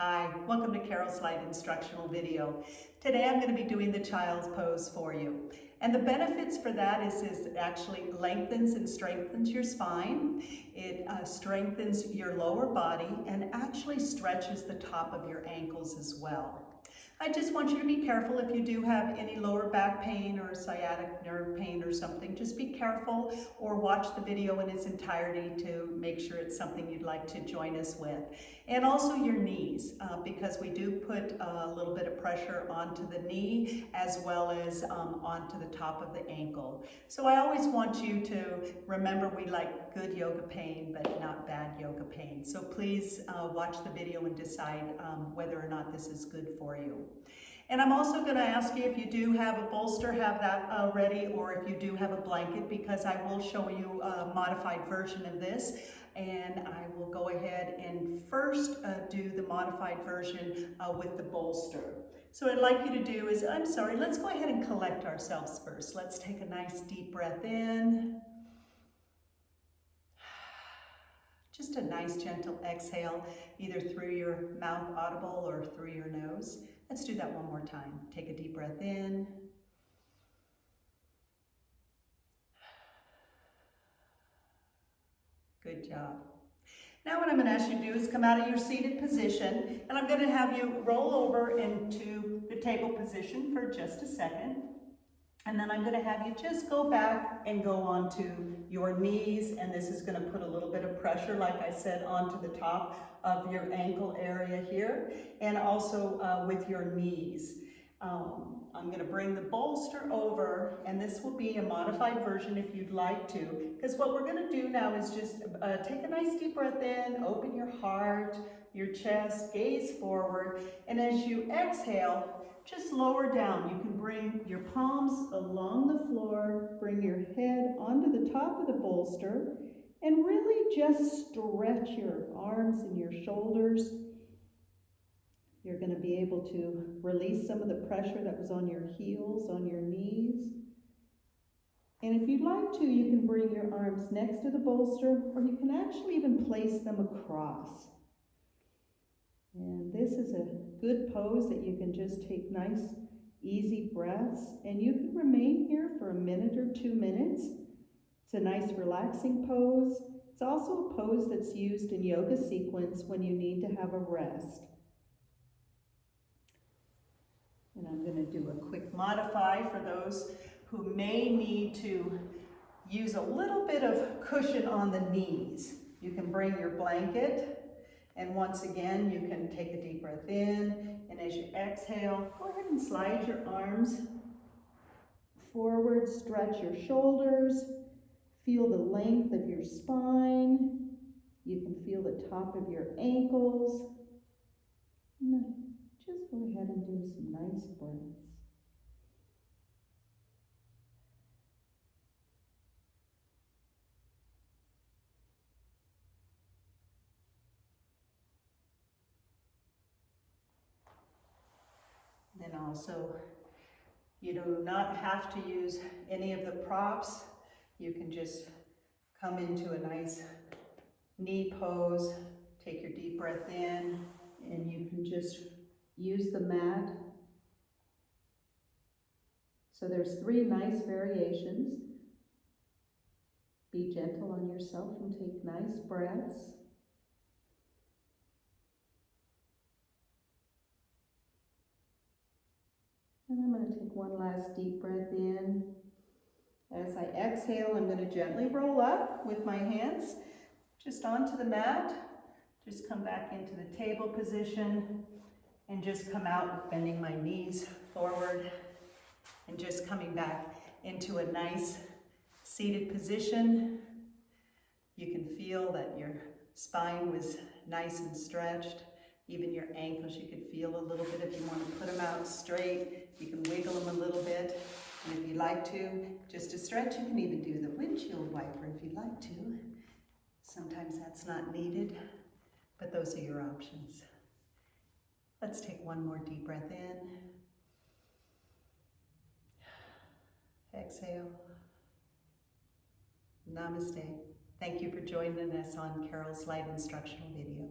Hi, welcome to Carolslight instructional video. Today I'm going to be doing the child's pose for you. And the benefits for that is it actually lengthens and strengthens your spine. It strengthens your lower body and actually stretches the top of your ankles as well. I just want you to be careful if you do have any lower back pain or sciatic nerve pain or something. Just be careful or watch the video in its entirety to make sure it's something you'd like to join us with. And also your knees, because we do put a little bit of pressure onto the knee as well as onto the top of the ankle. So I always want you to remember we like good yoga pain, but not bad yoga pain. So please watch the video and decide whether or not this is good for you. And I'm also going to ask you if you do have a bolster, have that ready, or if you do have a blanket, because I will show you a modified version of this. And I will go ahead and first do the modified version with the bolster. So what I'd like you to do is, let's go ahead and collect ourselves first. Let's take a nice deep breath in. Just a nice gentle exhale, either through your mouth audible or through your nose. Let's do that one more time. Take a deep breath in. Good job. Now what I'm going to ask you to do is come out of your seated position, and I'm going to have you roll over into the table position for just a second. And then I'm going to have you just go back and go onto your knees, and this is going to put a little bit of pressure, like I said, onto the top of your ankle area here, and also with your knees. I'm going to bring the bolster over, and this will be a modified version if you'd like to, because what we're going to do now is just take a nice deep breath in, open your heart, your chest, gaze forward, and as you exhale, just lower down. You can bring your palms along the floor, bring your head onto the top of the bolster, and really just stretch your arms and your shoulders. You're going to be able to release some of the pressure that was on your heels, on your knees. And if you'd like to, you can bring your arms next to the bolster, or you can actually even place them across. And this is a good pose that you can just take nice, easy breaths, and you can remain here for a minute or 2 minutes. It's a nice, relaxing pose. It's also a pose that's used in yoga sequence when you need to have a rest. And I'm going to do a quick modify for those who may need to use a little bit of cushion on the knees. You can bring your blanket. And once again, you can take a deep breath in, and as you exhale, go ahead and slide your arms forward, stretch your shoulders, feel the length of your spine. You can feel the top of your ankles. And just go ahead and do some nice breaths. Then also, you do not have to use any of the props. You can just come into a nice knee pose, take your deep breath in, and you can just use the mat. So there's 3 nice variations. Be gentle on yourself and take nice breaths. And I'm going to take one last deep breath in. As I exhale, I'm going to gently roll up with my hands just onto the mat. Just come back into the table position and just come out with bending my knees forward and just coming back into a nice seated position. You can feel that your spine was nice and stretched. Even your ankles, you could feel a little bit if you want to put them out straight. You can wiggle them a little bit. And if you like to, just to stretch, you can even do the windshield wiper if you'd like to. Sometimes that's not needed, but those are your options. Let's take one more deep breath in. Exhale. Namaste. Thank you for joining us on Carolslight instructional video.